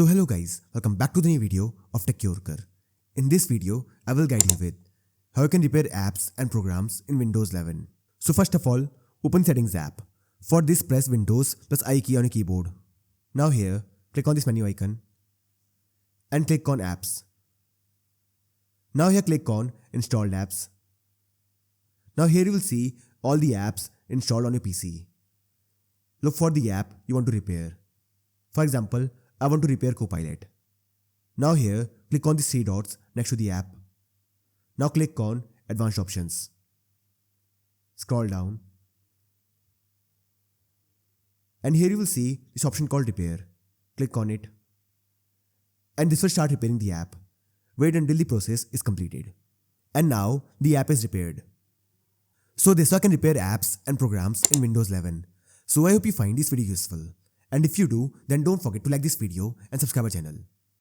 So hello guys, welcome back to the new video of Tech Yorker. In this video, I will guide you with how you can repair apps and programs in Windows 11. So first of all, open Settings app. For this, press Windows plus I key on your keyboard. Now here, click on this menu icon and click on Apps. Now here click on Installed Apps. Now here you will see all the apps installed on your PC. Look for the app you want to repair. For example, I want to repair Copilot. Now here, click on the three dots next to the app. Now click on Advanced Options. Scroll down. And here you will see this option called Repair. Click on it. And this will start repairing the app. Wait until the process is completed. And now the app is repaired. So this way I can repair apps and programs in Windows 11. So I hope you find this video useful. And if you do, then don't forget to like this video and subscribe our channel.